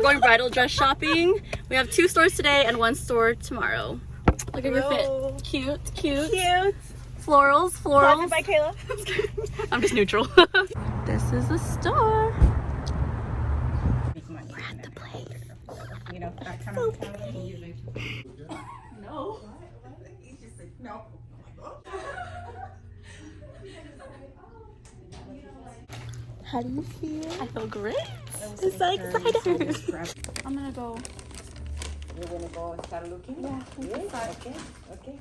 going bridal dress shopping. We have 2 stores today and 1 store tomorrow. Look at your fit. Cute, cute. Cute. Florals, florals. By Kayla. I'm just neutral. This is the store. We're at the place. You know, that kind So of No. He's just like, no. How do you feel? I feel great. I'm so excited. I'm gonna go. You're gonna go start looking? Yeah. Yes? Okay.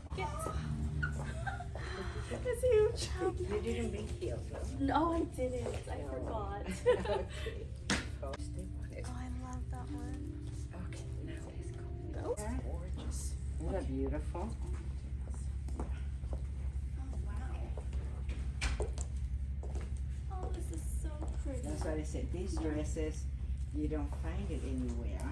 It's huge. You didn't bring heels, No, I didn't. I forgot. Oh, I love that one. okay, now let's go. Those? That's gorgeous. Isn't that beautiful? Oh, this is so pretty. That's why I said these dresses, you don't find it anywhere.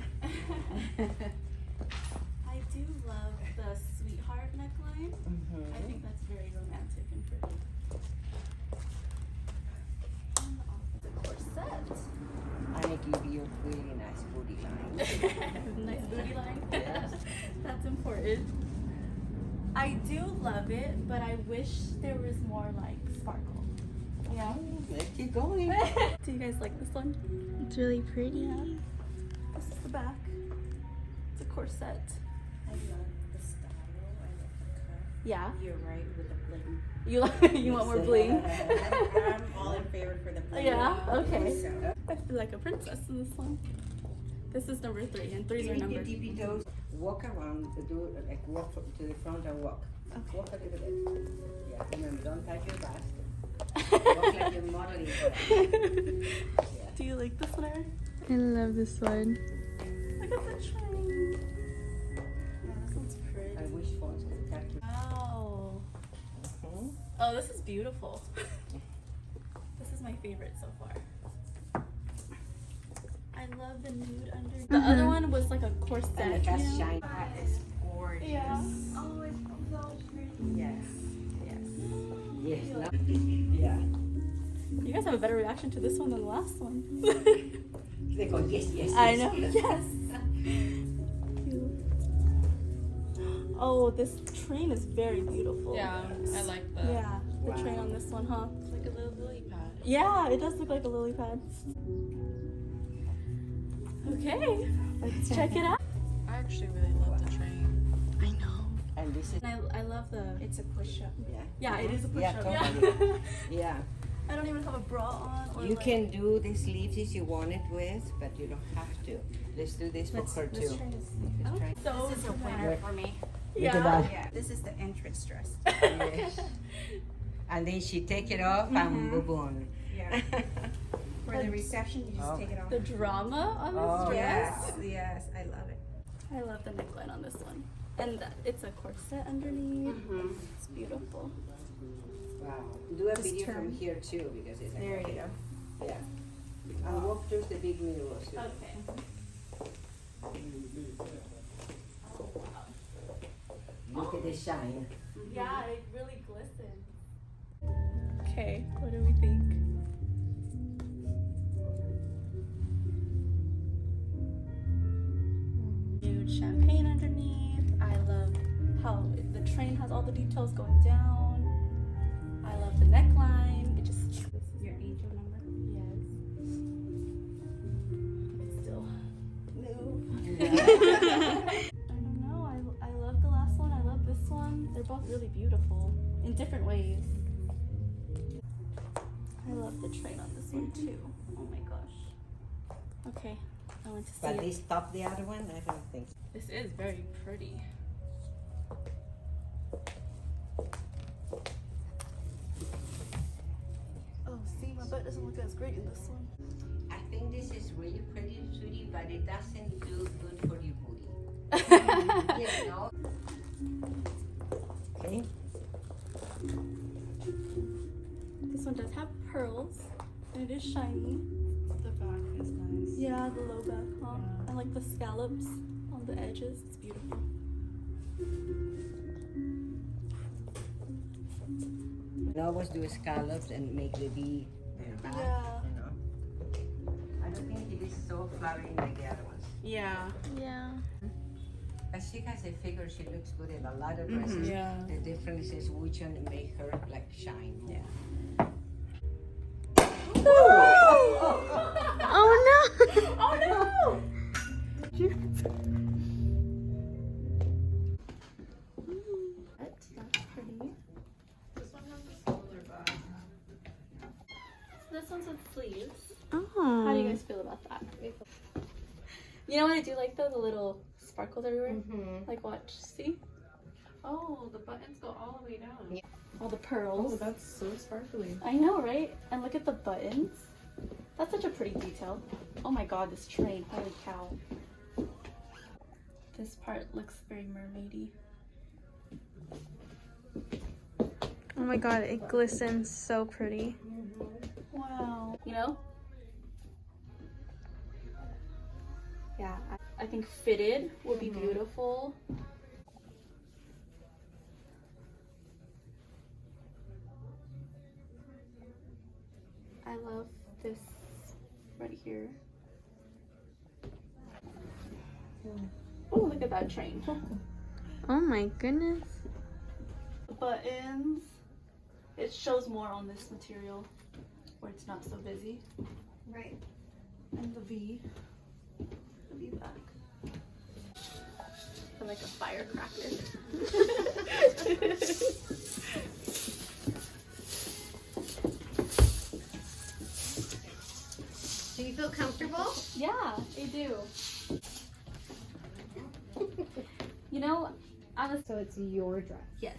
I do love the sweetheart neckline. I think that's very romantic and pretty. And also the corset. And it gives you a really nice booty line. Nice booty line. Yes. That's important. I do love it, but I wish there was more like sparkle. Yeah. Let's keep going. Do you guys like this one? It's really pretty. Yeah. This is the back. It's a corset. I love the style. I love the cut. Yeah. You're right with the bling. You want more bling? I'm all in favor for the bling. Yeah. Okay. So, I feel like a princess in this one. This is number 3, and 3s are numbered. Tippy toes. Walk around, walk to the front and walk. Okay. Walk a little bit. Yeah, remember, don't touch your back. Walk like you're modeling for us. Yeah. Do you like this one, Erin? I love this one. Look at the train. Yeah, this one's pretty. I wish phones could catch you. Wow. Hmm? Oh, this is beautiful. This is my favorite so far. I love the nude under. The other one was like a corset. And it has you know? shine. that is gorgeous. Yeah. Oh, it's so pretty. Yes. Yes. Yes. No. Yeah. You guys have a better reaction to this one than the last one. They go, yes, yes, I yes. know. Yes. Oh, this train is very beautiful. Yeah, I like the Yeah, the train on this one, huh? it's like a little lily pad. Yeah, it does look like a lily pad. Okay, let's check it out. I actually really love the train. I know. And this is, I love the. It's a push-up. yeah. Yeah, it is a Yeah, push-up. totally. Yeah. I don't even have a bra on. Or You like, can do the sleeves if you want it with, but you don't have to. Let's do this for her too. Oh, Let's try. so This is a dramatic. winner for me. Yeah. Yeah, this is the entrance dress. Yes. And then she take it off and boom, boom. Yeah. For the reception, you just Oh. take it off. The drama on this Oh, dress. Yes, I love it. I love the neckline on this one, and it's a corset underneath. It's beautiful. Wow. Do a Just video turn. from here too because it's There you go. Yeah. And walk through the big mirrors too. Okay. Look at the shine. Yeah, it really glistens. Okay, what do we think? Huge champagne underneath. I love how the train has all the details going down. I love the neckline. It just. This is Your angel number. Yes. It's still move. I don't know. I love the last one. I love this one. They're both really beautiful in different ways. I love the train on this one too. Oh my gosh. Okay, I want to see But it. this top the other one, I don't think. This is very pretty. Oh, see, my butt doesn't look as great in this one. I think this is really pretty, sweetie, but it doesn't do good for your booty. You know? Okay. This one does have pearls, and it is shiny. The back is nice. Yeah, the low back, huh? I like the scallops on the edges. It's beautiful. I always do scallops and make the V back, Yeah. you know. I don't think it is so flattering like the other ones. Yeah. Yeah. But she has a figure, she looks good in a lot of dresses. Yeah. The difference is which one make her like shine more. Yeah. Oh no! Oh no! That's pretty. This one has a smaller bag. This one's with sleeves. Oh. How do you guys feel about that? You know what I do like though? The little sparkles everywhere. Mm-hmm. Like watch, see? Oh, the buttons go all the way down. All the Oh, pearls. that's so sparkly. I know, right? And look at the buttons. That's such a pretty detail. Oh my god, this train. Holy cow. This part looks very mermaidy. Oh my god, it glistens so pretty. Wow. You know? Yeah, I think fitted would be beautiful. I love this right here. Oh, look at that train. Oh my goodness. The buttons. It shows more on this material where it's not so busy. Right. And the V. The V back. I like a firecracker. Do you feel comfortable? Yeah, I do. You know, I was. So it's your dress. Yes.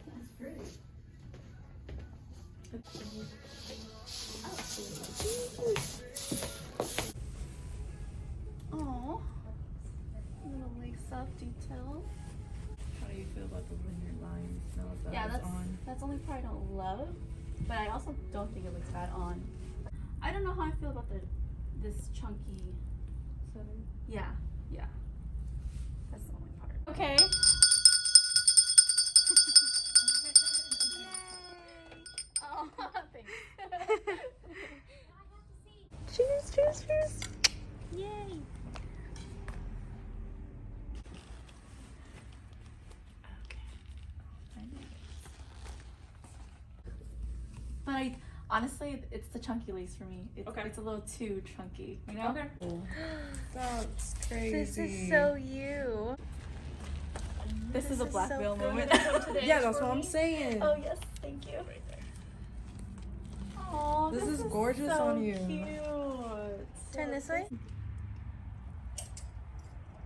That's pretty. Oh, little lace-up detail. How do you feel about the linear lines now that Yeah, it's that's on? that's the only part I don't love, but I also don't think it looks bad on. I don't know how I feel about this chunky. Yeah, yeah. That's the only part. Okay. Oh, thanks. Cheers, cheers, cheers. Yay. But honestly, it's the chunky lace for me. It's a little too chunky, you know? Okay. That's crazy. This is so you. This is a is black so veil good. moment. Yeah, that's what I'm saying. Oh yes, thank you. Aw, This is gorgeous so on you. Cute. Turn this way.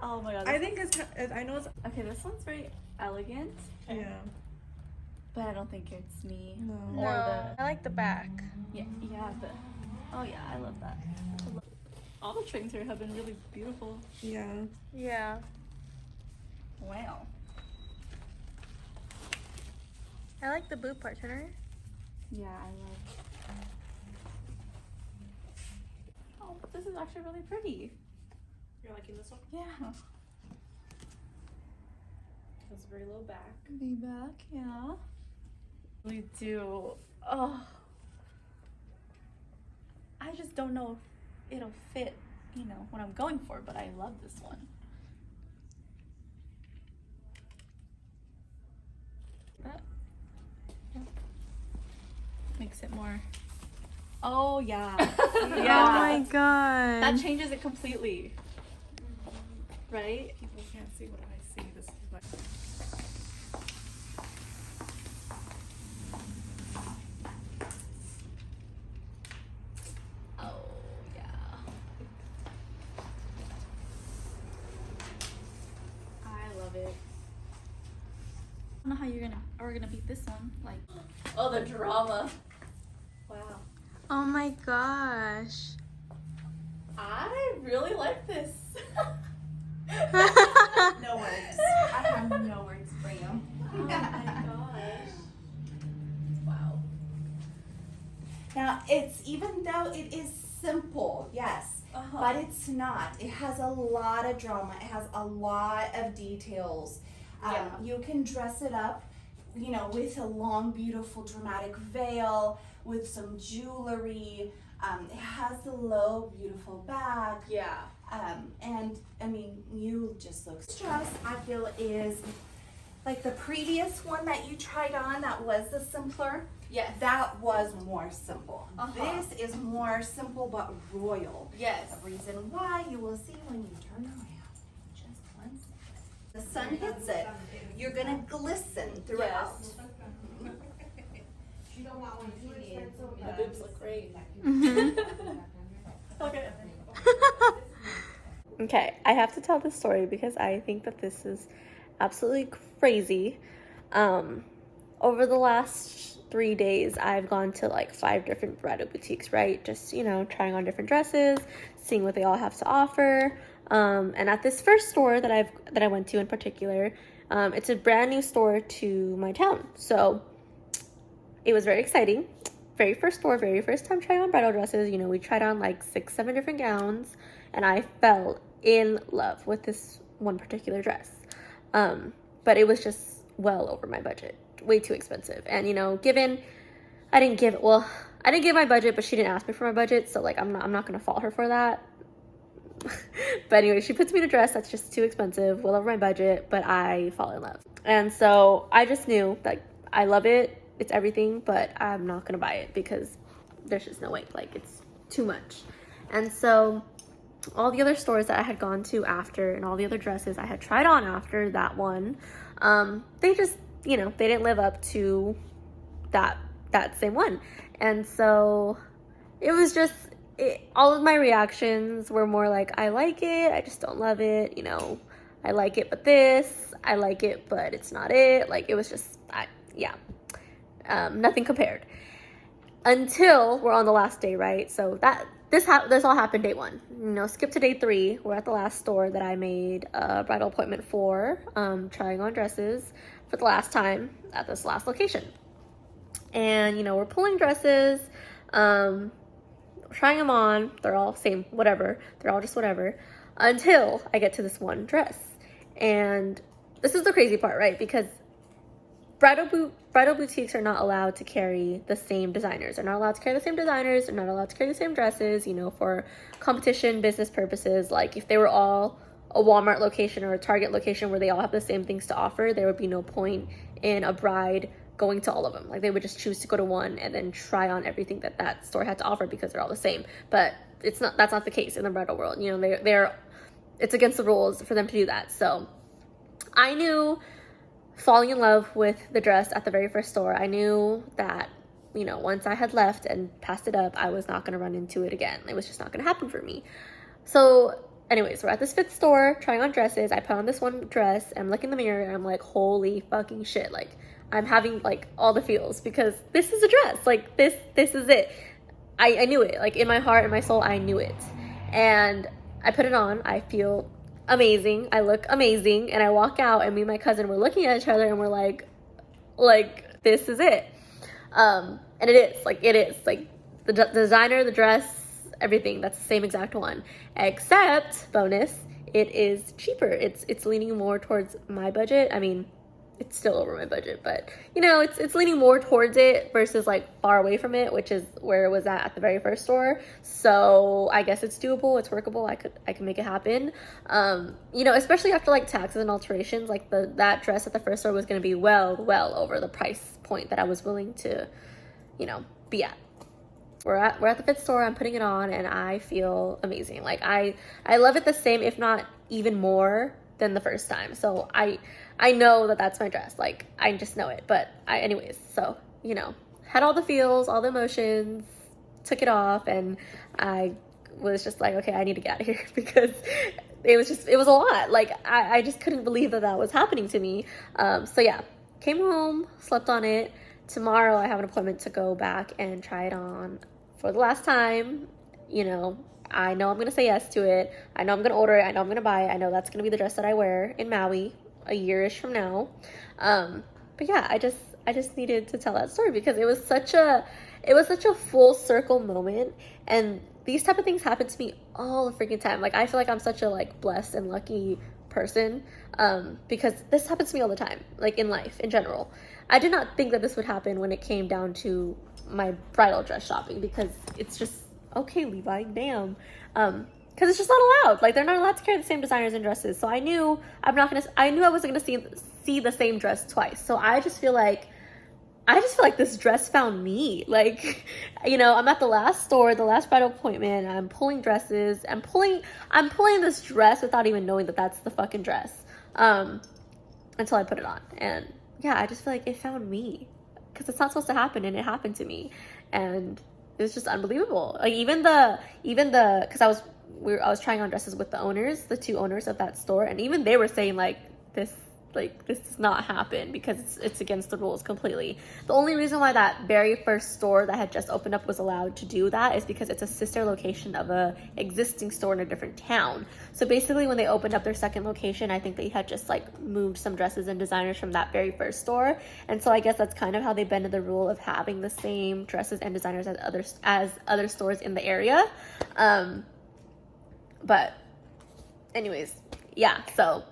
Oh my god. I think I know it's. Okay, this one's very elegant, Yeah. but I don't think it's me. No. Or No, I like the back. yeah, oh yeah, I love that. All the trains here have been really beautiful. Yeah. Yeah. Wow. I like the boot part, Turner. Yeah, I love. Oh, this is actually really pretty. You're liking this one? Yeah. It's very low back. Be back, yeah. We do. Oh. I just don't know if it'll fit, you know, what I'm going for, but I love this one. That. Yeah. Makes it more. Oh, yeah. Oh my yeah. god. That changes it completely. Right? People can't see what I see. This is like. Oh, yeah. I love it. I don't know how we're gonna beat this one. Like, oh, the drama. Wow. Oh my gosh. I really like this. No words. I have no words for you. Oh my gosh. Wow. Now, it's even though it is simple, yes, but it's not. It has a lot of drama. It has a lot of details. Yeah. You can dress it up, you know, with a long, beautiful, dramatic veil, with some jewelry. It has the low, beautiful back. Yeah. And I mean, It just looks. This dress I feel is like the previous one that you tried on. That was the simpler. Yes. That was more simple. Uh-huh. This is more simple but royal. Yes. The reason why you will see when you turn around. Just 1 second. The sun hits it. You're gonna glisten throughout. My boobs look great. Okay. Okay, I have to tell this story because I think that this is absolutely crazy. Over the last 3 days, I've gone to like 5 different bridal boutiques, right? Just, you know, trying on different dresses, seeing what they all have to offer. And at this first store that I went to in particular, it's a brand new store to my town. So it was very exciting. Very first store, very first time trying on bridal dresses. You know, we tried on like 6-7 different gowns, and I fell in love with this one particular dress. But it was just well over my budget, way too expensive. And you know, I didn't give my budget, but she didn't ask me for my budget, so like I'm not gonna fault her for that. But anyway, she puts me in a dress that's just too expensive, well over my budget, but I fall in love. And so I just knew, like, I love it, it's everything, but I'm not gonna buy it because there's just no way, like, it's too much. And so all the other stores that I had gone to after, and all the other dresses I had tried on after that one, they just, you know, they didn't live up to that same one. And so it was just, all of my reactions were more like, I like it, I just don't love it, you know, I like it but this, I like it but it's not it. Like, it was just, nothing compared. Until we're on the last day, right? So this all happened day 1. You know, skip to day 3. We're at the last store that I made a bridal appointment for, trying on dresses for the last time at this last location. And, you know, we're pulling dresses, trying them on. They're all same, whatever. They're all just whatever. Until I get to this one dress. And this is the crazy part, right? Because bridal boutiques are not allowed to carry the same designers. They're not allowed to carry the same designers. They're not allowed to carry the same dresses, you know, for competition, business purposes. Like, if they were all a Walmart location or a Target location where they all have the same things to offer, there would be no point in a bride going to all of them. Like, they would just choose to go to one and then try on everything that store had to offer because they're all the same. But that's not the case in the bridal world. You know, it's against the rules for them to do that. So I knew, falling in love with the dress at the very first store, I knew that, you know, once I had left and passed it up, I was not going to run into it again. It was just not going to happen for me. So anyways, we're at this 5th store trying on dresses. I put on this one dress and I'm looking in the mirror and I'm like, holy fucking shit. Like, I'm having like all the feels because this is a dress. Like, this is it. I knew it. Like, in my heart and my soul, I knew it. And I put it on. I feel amazing. I look amazing. And I walk out and me and my cousin were looking at each other and we're like, this is it. And it is like the designer, the dress, everything, that's the same exact one, except bonus, it is cheaper. It's leaning more towards my budget. I mean, it's still over my budget, but you know, it's leaning more towards it versus like far away from it, which is where it was at the very first store. So I guess it's doable, it's workable. I can make it happen. You know, especially after like taxes and alterations, like that dress at the first store was going to be well over the price point that I was willing to, you know, be at. We're at the 5th store, I'm putting it on and I feel amazing. Like, I love it the same, if not even more than the first time. So I know that that's my dress. Like, I just know it. But anyways, so, you know, had all the feels, all the emotions, took it off, and I was just like, okay, I need to get out of here because it was a lot. Like, I just couldn't believe that was happening to me. So yeah, came home, slept on it. Tomorrow I have an appointment to go back and try it on for the last time. You know, I know I'm going to say yes to it. I know I'm going to order it. I know I'm going to buy it. I know that's going to be the dress that I wear in Maui a year-ish from now. But yeah, I just needed to tell that story because it was such a full circle moment. And these type of things happen to me all the freaking time. Like, I feel like I'm such a like blessed and lucky person, because this happens to me all the time, like in life in general. I did not think that this would happen when it came down to my bridal dress shopping because it's just, okay, Levi, damn. because it's just not allowed. Like, they're not allowed to carry the same designers and dresses. So I knew I wasn't gonna see the same dress twice. So I just feel like this dress found me. Like, you know, I'm at the last store, the last bridal appointment. I'm pulling dresses. I'm pulling this dress without even knowing that that's the fucking dress. Until I put it on. And yeah, I just feel like it found me, because it's not supposed to happen, and it happened to me. And it was just unbelievable. Like, even because I was trying on dresses with the two owners of that store, and even they were saying this does not happen, because it's against the rules completely. The only reason why that very first store that had just opened up was allowed to do that is because it's a sister location of a existing store in a different town. So basically, when they opened up their second location, I think they had just like moved some dresses and designers from that very first store. And so I guess that's kind of how they bended the rule of having the same dresses and designers as other stores in the area. But anyways, yeah, so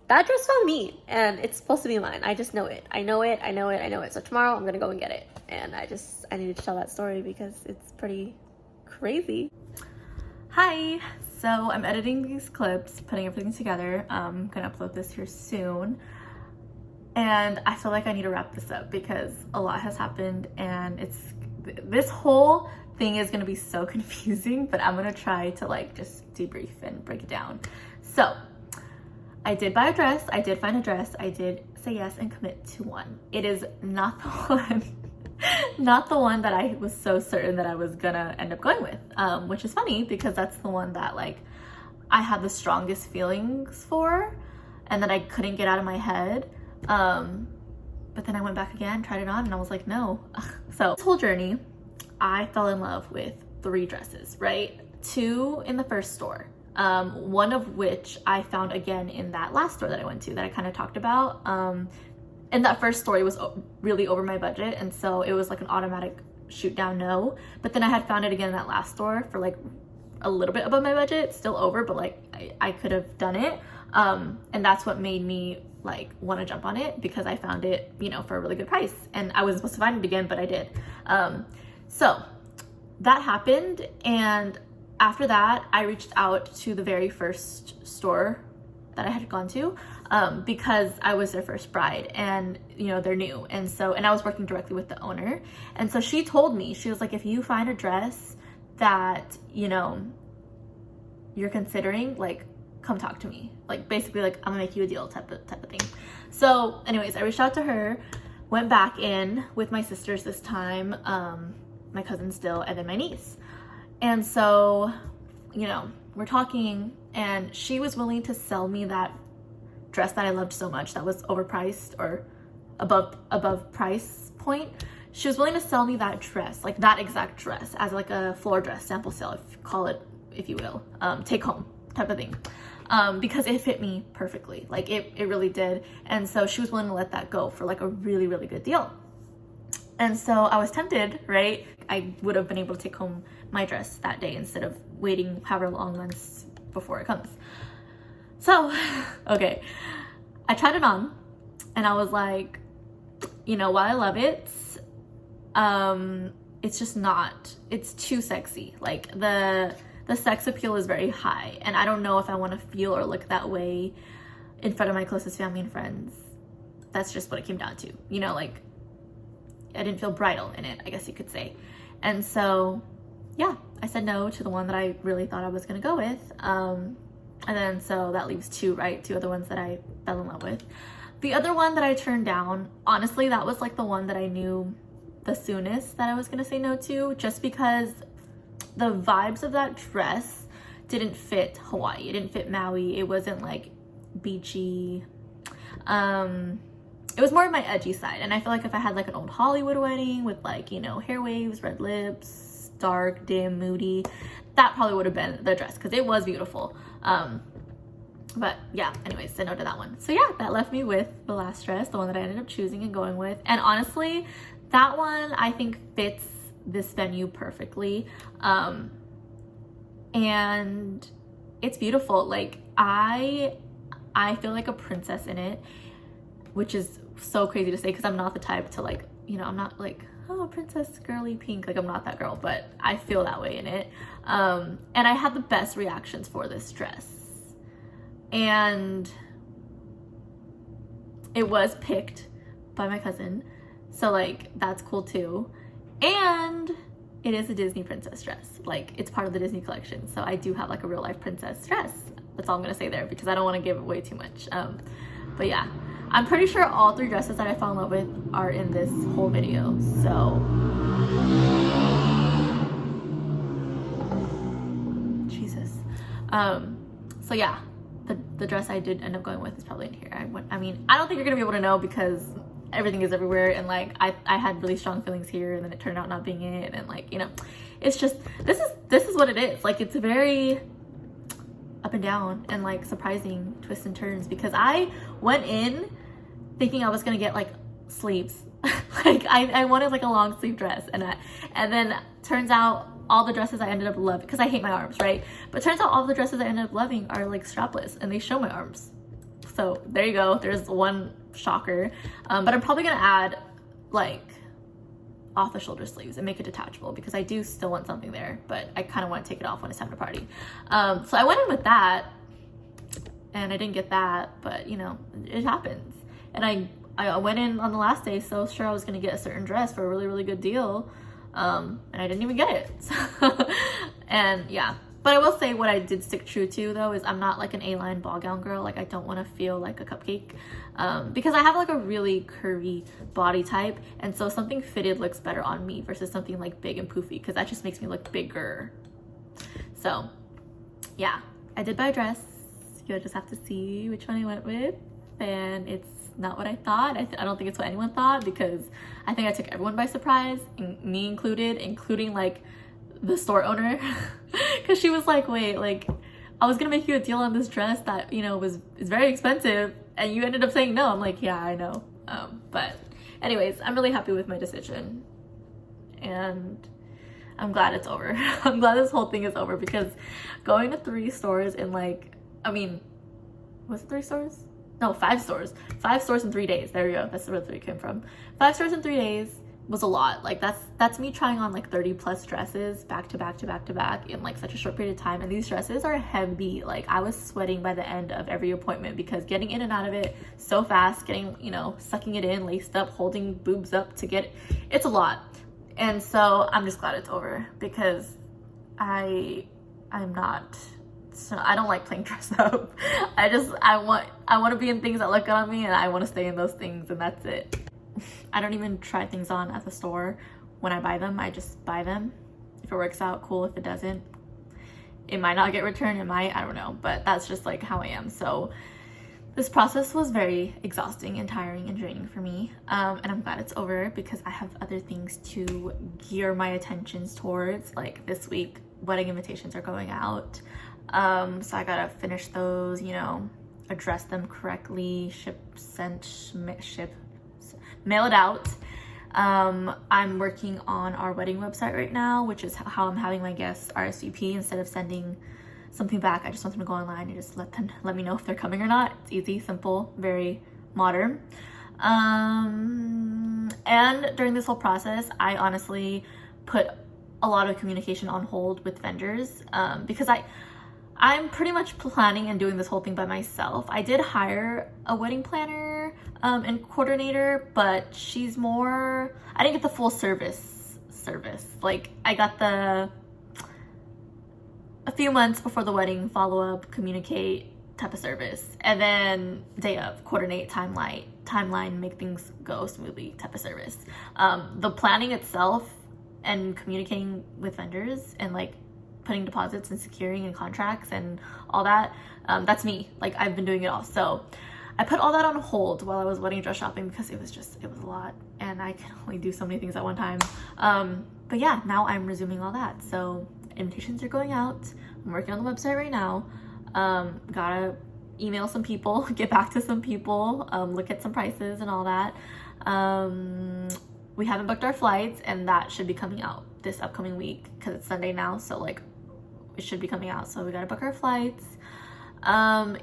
that dress found me, and it's supposed to be mine. I just know it. I know it. So tomorrow I'm gonna go and get it. And I needed to tell that story because it's pretty crazy. Hi, so I'm editing these clips, putting everything together. I'm gonna upload this here soon. And I feel like I need to wrap this up because a lot has happened, and this whole thing is gonna be so confusing, but I'm gonna try to like just debrief and break it down. So I did buy a dress, I did find a dress, I did say yes and commit to one. It is not the one, not the one that I was so certain that I was gonna end up going with, which is funny because that's the one that like I had the strongest feelings for and that I couldn't get out of my head. But then I went back again, tried it on, and I was like, no. So this whole journey, I fell in love with 3 dresses, right? 2 in the first store. One of which I found again in that last store that I went to that I kind of talked about. And that first store was really over my budget, and so it was like an automatic shoot down no. But then I had found it again in that last store for like a little bit above my budget, still over, but like I could have done it. And that's what made me like want to jump on it, because I found it, you know, for a really good price, and I wasn't supposed to find it again, but I did. So that happened, and after that, I reached out to the very first store that I had gone to, because I was their first bride, and you know, they're new. And I was working directly with the owner. And so she told me, she was like, if you find a dress that, you know, you're considering, like, come talk to me. Like, basically, like, I'm gonna make you a deal type of thing. So anyways, I reached out to her, went back in with my sisters this time, my cousin still, and then my niece. And so, you know, we're talking, and she was willing to sell me that dress that I loved so much that was overpriced or above price point. She was willing to sell me that dress, like that exact dress, as like a floor dress, sample sale, if you will, take home type of thing, because it fit me perfectly. Like it really did. And so she was willing to let that go for like a really, really good deal. And so I was tempted, right? I would have been able to take home my dress that day instead of waiting however long months before it comes. So, okay, I tried it on, and I was like, you know, while I love it, it's just not, it's too sexy. Like the sex appeal is very high, and I don't know if I want to feel or look that way in front of my closest family and friends. That's just what it came down to, you know, like I didn't feel bridal in it, I guess you could say. And so, yeah, I said no to the one that I really thought I was gonna go with. And then so that leaves 2, right? 2 other ones that I fell in love with. The other one that I turned down, honestly, that was like the one that I knew the soonest that I was gonna say no to, just because the vibes of that dress didn't fit Hawaii. It didn't fit Maui. It wasn't like beachy. It was more of my edgy side, and I feel like if I had like an old Hollywood wedding with like, you know, hair waves, red lips, dark, dim, moody, that probably would have been the dress, because it was beautiful. But yeah, anyways, said no to that one. So yeah, that left me with the last dress, the one that I ended up choosing and going with. And honestly, that one I think fits this venue perfectly. And it's beautiful. Like I feel like a princess in it, which is so crazy to say because I'm not the type to like, you know, I'm not like oh, princess girly pink. Like, I'm not that girl, but I feel that way in it. And I had the best reactions for this dress. And it was picked by my cousin. So, like, that's cool too. And it is a Disney princess dress. Like, it's part of the Disney collection. So I do have like a real life princess dress. That's all I'm gonna say there because I don't want to give away too much. But yeah, I'm pretty sure all 3 dresses that I fell in love with are in this whole video. So Jesus. So yeah, the dress I did end up going with is probably in here. I mean, I don't think you're gonna be able to know because everything is everywhere, and like I had really strong feelings here, and then it turned out not being it, and like, you know, it's just this is what it is. Like, it's very up and down and like surprising twists and turns because I went in thinking I was gonna get like sleeves. Like I wanted like a long sleeve dress, and then turns out all the dresses I ended up loving, because I hate my arms, right? But turns out all the dresses I ended up loving are like strapless and they show my arms. So there you go. There's one shocker. But I'm probably gonna add like off the shoulder sleeves and make it detachable because I do still want something there, but I kind of want to take it off when it's time to party. So I went in with that and I didn't get that, but you know, it happens. And I went in on the last day so sure I was gonna get a certain dress for a really, really good deal. And I didn't even get it. So, and yeah. But I will say what I did stick true to though is I'm not like an A-line ball gown girl. Like, I don't want to feel like a cupcake because I have like a really curvy body type, and so something fitted looks better on me versus something like big and poofy because that just makes me look bigger. So yeah, I did buy a dress. You'll just have to see which one I went with, and it's not what I thought. I don't think it's what anyone thought because I think I took everyone by surprise, me included, including like the store owner, because she was like, wait, like I was gonna make you a deal on this dress that, you know, is very expensive and you ended up saying no. I'm like, yeah, I know. But anyways, I'm really happy with my decision and I'm glad it's over. I'm glad this whole thing is over because going to 3 stores in like, I mean, was it 3 stores? No, 5 stores. 5 stores in 3 days. There you go. That's where the 3 came from. 5 stores in 3 days was a lot. Like that's me trying on like 30 plus dresses back to back to back to back in like such a short period of time, and these dresses are heavy. Like, I was sweating by the end of every appointment because getting in and out of it so fast, getting, you know, sucking it in, laced up, holding boobs up to get it, it's a lot. And so I'm just glad it's over because I'm not, so I don't like playing dress up. I want to be in things that look good on me, and I want to stay in those things, and that's it. I don't even try things on at the store when I buy them. I just buy them. If it works out, cool. If it doesn't, it might not get returned. It might, I don't know, but that's just like how I am. So this process was very exhausting and tiring and draining for me. And I'm glad it's over because I have other things to gear my attentions towards. Like this week, wedding invitations are going out. So I gotta finish those, you know, address them correctly, mail it out. I'm working on our wedding website right now, which is how I'm having my guests RSVP. Instead of sending something back, I just want them to go online and just let me know if they're coming or not. It's easy, simple, very modern. And during this whole process, I honestly put a lot of communication on hold with vendors because I'm pretty much planning and doing this whole thing by myself. I did hire a wedding planner and coordinator, but she's more, I didn't get the full service. Like, I got a few months before the wedding, follow up, communicate type of service, and then day of, coordinate, timeline, make things go smoothly type of service. The planning itself and communicating with vendors and like putting deposits and securing and contracts and all that, that's me. Like, I've been doing it all. So I put all that on hold while I was wedding dress shopping because it was a lot and I can only do so many things at one time. But yeah, now I'm resuming all that. So invitations are going out. I'm working on the website right now. Gotta email some people, get back to some people, look at some prices and all that. We haven't booked our flights, and that should be coming out this upcoming week because it's Sunday now. So like, it should be coming out. So we gotta book our flights. And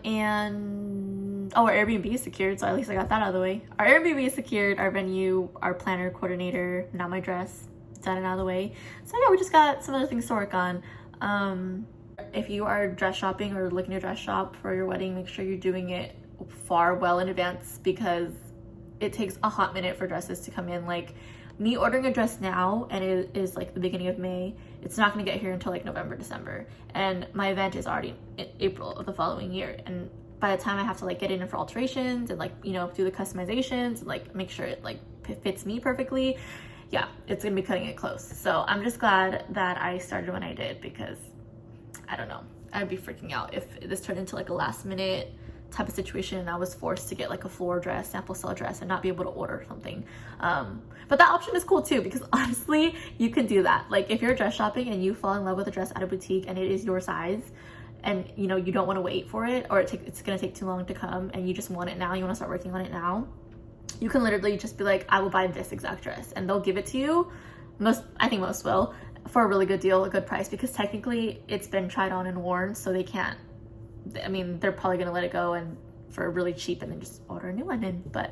our Airbnb is secured, so at least I got that out of the way. Our Airbnb is secured, our venue, our planner, coordinator, now my dress, done and out of the way. So yeah, we just got some other things to work on. If you are dress shopping or looking to dress shop for your wedding, make sure you're doing it well in advance, because it takes a hot minute for dresses to come in. Like, me ordering a dress now, and it is like the beginning of May, it's not going to get here until like November, December, and my event is already in April of the following year, and by the time I have to like get in for alterations and like, you know, do the customizations and like make sure it like fits me perfectly, yeah, it's gonna be cutting it close. So I'm just glad that I started when I did, because I don't know, I'd be freaking out if this turned into like a last minute type of situation and I was forced to get like a floor dress, sample style dress, and not be able to order something. But that option is cool too, because honestly, you can do that. Like, if you're dress shopping and you fall in love with a dress at a boutique and it is your size, and you know you don't want to wait for it, or it's gonna take too long to come, and you just want it now, you want to start working on it now, you can literally just be like, I will buy this exact dress, and they'll give it to you. I think most will, for a really good deal, a good price, because technically it's been tried on and worn, so they can't, I mean, they're probably gonna let it go and for really cheap and then just order a new one in. But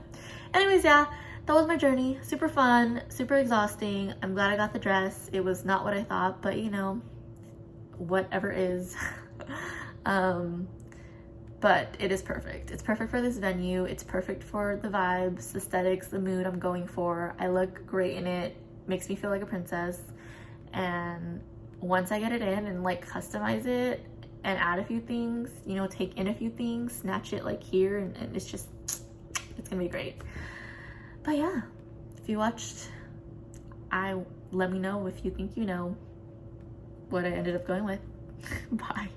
anyways, yeah, that was my journey. Super fun, super exhausting. I'm glad I got the dress. It was not what I thought, but you know, whatever is. But it is perfect. It's perfect for this venue. It's perfect for the vibes, aesthetics, the mood I'm going for. I look great in it. Makes me feel like a princess. And once I get it in and like customize it and add a few things, you know, take in a few things, snatch it like here, and it's just, it's gonna be great. But yeah, if you watched, let me know if you think you know what I ended up going with. Bye.